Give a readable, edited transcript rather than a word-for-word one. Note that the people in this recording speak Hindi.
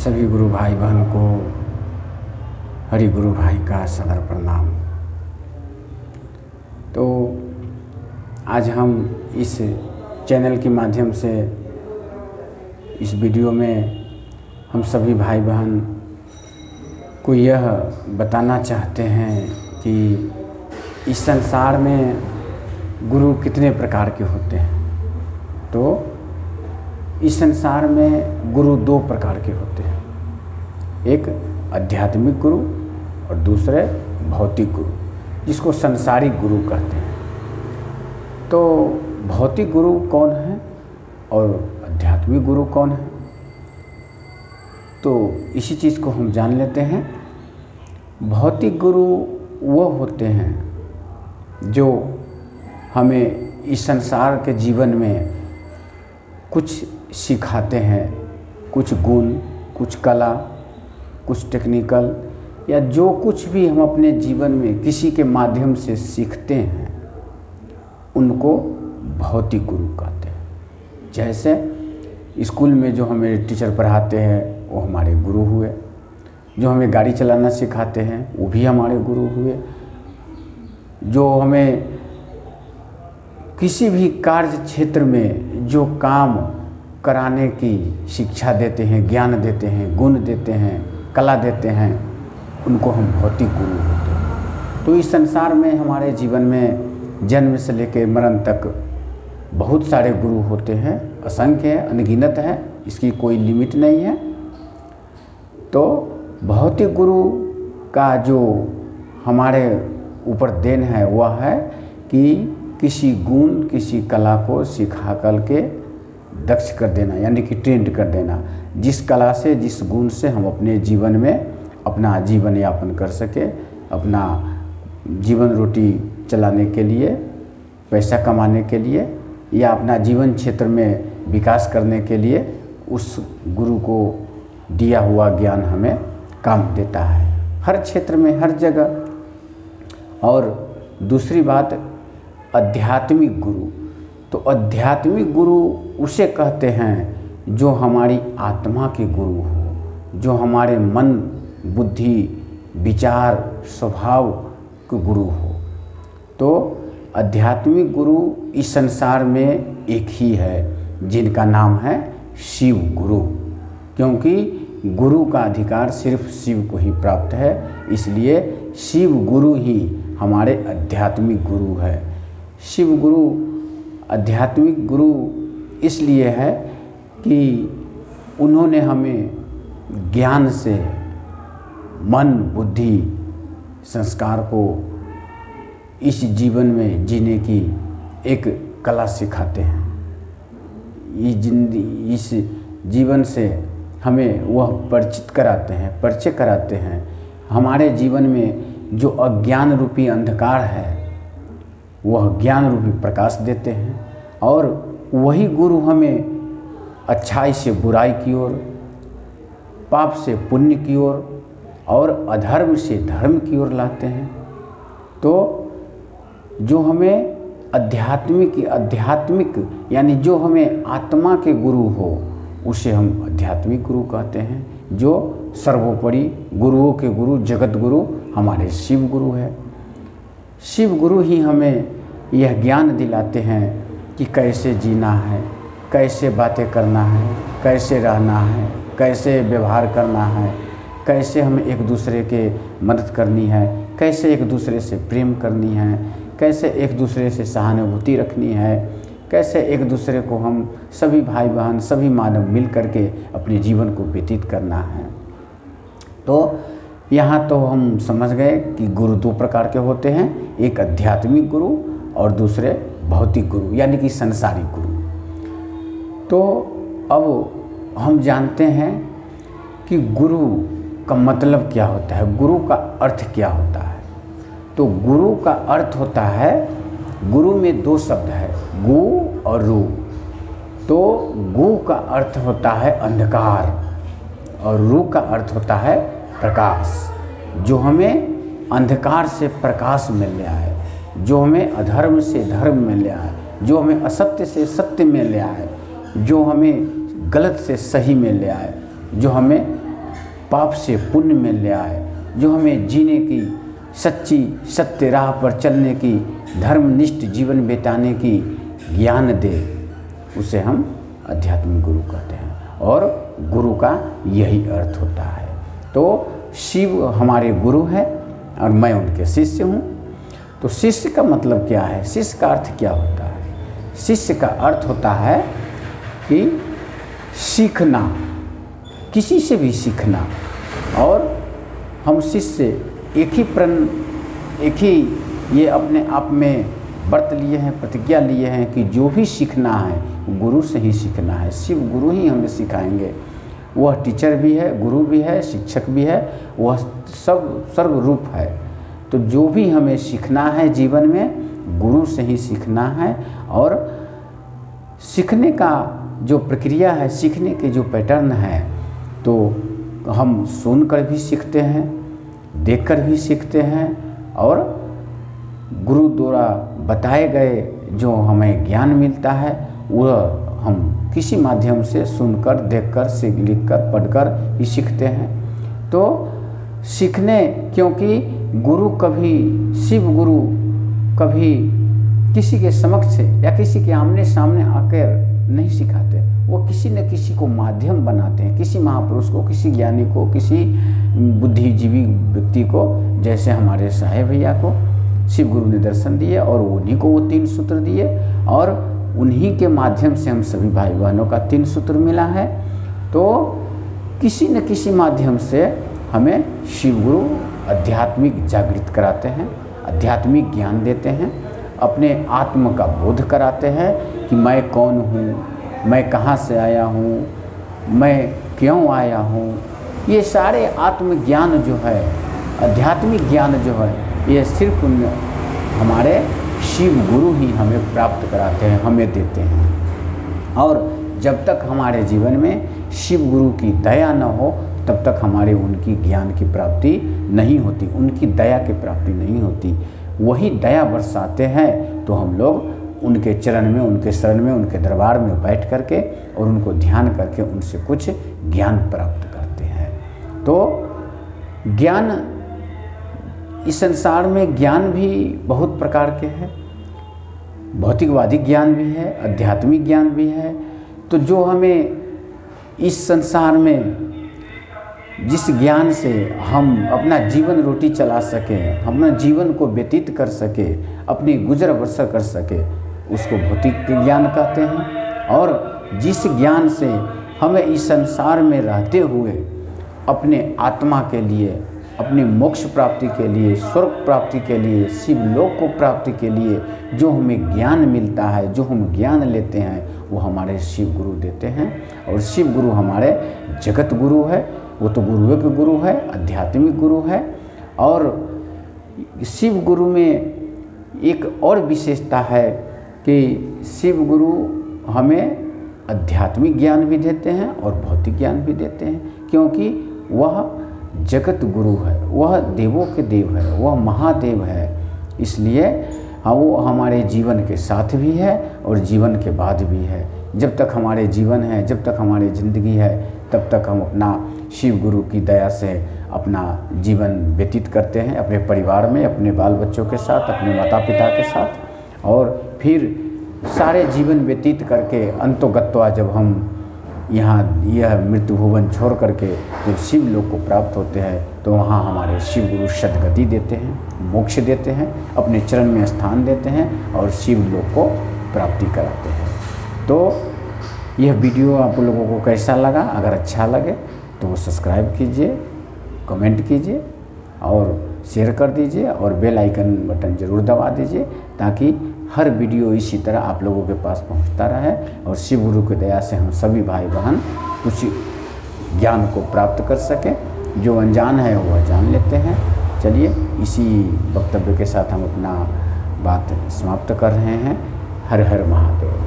सभी गुरु भाई बहन को हरि गुरु भाई का सदर प्रणाम। तो आज हम इस चैनल के माध्यम से इस वीडियो में हम सभी भाई बहन को यह बताना चाहते हैं कि इस संसार में गुरु कितने प्रकार के होते हैं। तो इस संसार में गुरु दो प्रकार के होते हैं, एक आध्यात्मिक गुरु और दूसरे भौतिक गुरु, जिसको संसारिक गुरु कहते हैं। तो भौतिक गुरु कौन है और आध्यात्मिक गुरु कौन है, तो इसी चीज़ को हम जान लेते हैं। भौतिक गुरु वो होते हैं जो हमें इस संसार के जीवन में कुछ सिखाते हैं, कुछ गुण, कुछ कला, कुछ टेक्निकल या जो कुछ भी हम अपने जीवन में किसी के माध्यम से सीखते हैं, उनको भौतिक गुरु कहते हैं। जैसे स्कूल में जो हमें टीचर पढ़ाते हैं वो हमारे गुरु हुए, जो हमें गाड़ी चलाना सिखाते हैं वो भी हमारे गुरु हुए, जो हमें किसी भी कार्य क्षेत्र में जो काम कराने की शिक्षा देते हैं, ज्ञान देते हैं, गुण देते हैं, कला देते हैं, उनको हम भौतिक गुरु होते हैं। तो इस संसार में हमारे जीवन में जन्म से लेकर मरण तक बहुत सारे गुरु होते हैं, असंख्य है, अनगिनत है, इसकी कोई लिमिट नहीं है। तो भौतिक गुरु का जो हमारे ऊपर देन है वह है कि किसी गुण, किसी कला को सिखा कर के दक्ष कर देना, यानी कि ट्रेंड कर देना, जिस कला से, जिस गुण से हम अपने जीवन में अपना जीवन यापन कर सके, अपना जीवन रोटी चलाने के लिए, पैसा कमाने के लिए या अपना जीवन क्षेत्र में विकास करने के लिए उस गुरु को दिया हुआ ज्ञान हमें काम देता है हर क्षेत्र में, हर जगह। और दूसरी बात आध्यात्मिक गुरु, तो आध्यात्मिक गुरु उसे कहते हैं जो हमारी आत्मा के गुरु हो, जो हमारे मन, बुद्धि, विचार, स्वभाव के गुरु हो। तो आध्यात्मिक गुरु इस संसार में एक ही है, जिनका नाम है शिव गुरु, क्योंकि गुरु का अधिकार सिर्फ शिव को ही प्राप्त है, इसलिए शिव गुरु ही हमारे आध्यात्मिक गुरु है। शिव गुरु आध्यात्मिक गुरु इसलिए है कि उन्होंने हमें ज्ञान से मन, बुद्धि, संस्कार को इस जीवन में जीने की एक कला सिखाते हैं। इस जीवन से हमें वह परिचित कराते हैं, परिचय कराते हैं। हमारे जीवन में जो अज्ञान रूपी अंधकार है वह ज्ञान रूपी प्रकाश देते हैं, और वही गुरु हमें अच्छाई से बुराई की ओर, पाप से पुण्य की ओर और अधर्म से धर्म की ओर लाते हैं। तो जो हमें आध्यात्मिक यानी जो हमें आत्मा के गुरु हो उसे हम आध्यात्मिक गुरु कहते हैं। जो सर्वोपरि गुरुओं के गुरु, जगत गुरु हमारे शिव गुरु है। शिव गुरु ही हमें यह ज्ञान दिलाते हैं कि कैसे जीना है, कैसे बातें करना है, कैसे रहना है, कैसे व्यवहार करना है, कैसे हमें एक दूसरे के मदद करनी है, कैसे एक दूसरे से प्रेम करनी है, कैसे एक दूसरे से सहानुभूति रखनी है, कैसे एक दूसरे को हम सभी भाई बहन, सभी मानव मिल करके अपने जीवन को व्यतीत करना है। तो यहाँ तो हम समझ गए कि गुरु दो प्रकार के होते हैं, एक आध्यात्मिक गुरु और दूसरे भौतिक गुरु, यानी कि संसारिक गुरु। तो अब हम जानते हैं कि गुरु का मतलब क्या होता है, गुरु का अर्थ क्या होता है। तो गुरु का अर्थ होता है, गुरु में दो शब्द है, गु और रु। तो गु का अर्थ होता है अंधकार और रु का अर्थ होता है प्रकाश, जो हमें अंधकार से प्रकाश मिल रहा है, जो हमें अधर्म से धर्म मिल रहा है, जो हमें असत्य से सत्य मिल रहा है, जो हमें गलत से सही मिल रहा है, जो हमें पाप से पुण्य में ले आए, जो हमें जीने की सच्ची सत्य राह पर चलने की, धर्मनिष्ठ जीवन बिताने की ज्ञान दे, उसे हम आध्यात्मिक गुरु कहते हैं। और गुरु का यही अर्थ होता है। तो शिव हमारे गुरु हैं और मैं उनके शिष्य हूँ। तो शिष्य का मतलब क्या है? शिष्य का अर्थ क्या होता है? शिष्य का अर्थ होता है कि सीखना, किसी से भी सीखना। और हम शिष्य एक ही ये अपने आप में व्रत लिए हैं, प्रतिज्ञा लिए हैं कि जो भी सीखना है गुरु से ही सीखना है। शिव गुरु ही हमें सिखाएंगे। वह टीचर भी है, गुरु भी है, शिक्षक भी है, वह सब सर्वरूप है। तो जो भी हमें सीखना है जीवन में, गुरु से ही सीखना है। और सीखने का जो प्रक्रिया है, सीखने के जो पैटर्न है, तो हम सुनकर भी सीखते हैं, देखकर भी सीखते हैं, और गुरु द्वारा बताए गए जो हमें ज्ञान मिलता है वह हम किसी माध्यम से सुनकर, देखकर, लिखकर, पढ़कर ही सीखते हैं। तो सीखने, क्योंकि गुरु कभी, शिव गुरु कभी किसी के समक्ष या किसी के आमने सामने आकर नहीं सिखाते। वो किसी न किसी को माध्यम बनाते हैं, किसी महापुरुष को, किसी ज्ञानी को, किसी बुद्धिजीवी व्यक्ति को। जैसे हमारे साहेब भैया को शिव गुरु ने दर्शन दिए और उन्हीं को वो 3 सूत्र दिए, और उन्हीं के माध्यम से हम सभी भाई बहनों का 3 सूत्र मिला है। तो किसी न किसी माध्यम से हमें शिव गुरु आध्यात्मिक जागृत कराते हैं, आध्यात्मिक ज्ञान देते हैं, अपने आत्म का बोध कराते हैं कि मैं कौन हूँ, मैं कहाँ से आया हूँ, मैं क्यों आया हूँ। ये सारे आत्मज्ञान जो है, आध्यात्मिक ज्ञान जो है, ये सिर्फ हमारे शिव गुरु ही हमें प्राप्त कराते हैं, हमें देते हैं। और जब तक हमारे जीवन में शिव गुरु की दया न हो, तब तक हमारे उनकी ज्ञान की प्राप्ति नहीं होती, उनकी दया की प्राप्ति नहीं होती। वही दया बरसाते हैं तो हम लोग उनके चरण में, उनके शरण में, उनके दरबार में बैठ करके और उनको ध्यान करके उनसे कुछ ज्ञान प्राप्त करते हैं। तो ज्ञान, इस संसार में ज्ञान भी बहुत प्रकार के हैं। भौतिकवादी ज्ञान भी है, आध्यात्मिक ज्ञान भी है। तो जो हमें इस संसार में, जिस ज्ञान से हम अपना जीवन रोटी चला सकें, अपना जीवन को व्यतीत कर सके, अपनी गुजर बसर कर सके, उसको भौतिक ज्ञान कहते हैं। और जिस ज्ञान से हमें इस संसार में रहते हुए अपने आत्मा के लिए, अपनी मोक्ष प्राप्ति के लिए, स्वर्ग प्राप्ति के लिए, शिवलोक को प्राप्ति के लिए जो हमें ज्ञान मिलता है, जो हम ज्ञान लेते हैं, वो हमारे शिव गुरु देते हैं। और शिव गुरु हमारे जगत गुरु है, वो तो गुरुओं के गुरु है, आध्यात्मिक गुरु है। और शिव गुरु में एक और विशेषता है कि शिव गुरु हमें आध्यात्मिक ज्ञान भी देते हैं और भौतिक ज्ञान भी देते हैं, क्योंकि वह जगत गुरु है, वह देवों के देव है, वह महादेव है। इसलिए वो हमारे जीवन के साथ भी है और जीवन के बाद भी है। जब तक हमारे जीवन है, जब तक हमारी ज़िंदगी है, तब तक हम अपना शिव गुरु की दया से अपना जीवन व्यतीत करते हैं, अपने परिवार में, अपने बाल बच्चों के साथ, अपने माता पिता के साथ। और फिर सारे जीवन व्यतीत करके अंतोगत्वा जब हम यहाँ यह मृत्यु भुवन छोड़ करके जब शिव लोक को प्राप्त होते हैं, तो वहाँ हमारे शिव गुरु सद्गति देते हैं, मोक्ष देते हैं, अपने चरण में स्थान देते हैं और शिव लोक को प्राप्ति कराते हैं। तो यह वीडियो आप लोगों को कैसा लगा? अगर अच्छा लगे तो सब्सक्राइब कीजिए, कमेंट कीजिए और शेयर कर दीजिए और बेल आइकन बटन ज़रूर दबा दीजिए, ताकि हर वीडियो इसी तरह आप लोगों के पास पहुंचता रहे और शिव गुरु की दया से हम सभी भाई बहन कुछ ज्ञान को प्राप्त कर सकें। जो अनजान है वह जान लेते हैं। चलिए, इसी वक्तव्य के साथ हम अपना बात समाप्त कर रहे हैं। हर हर महादेव।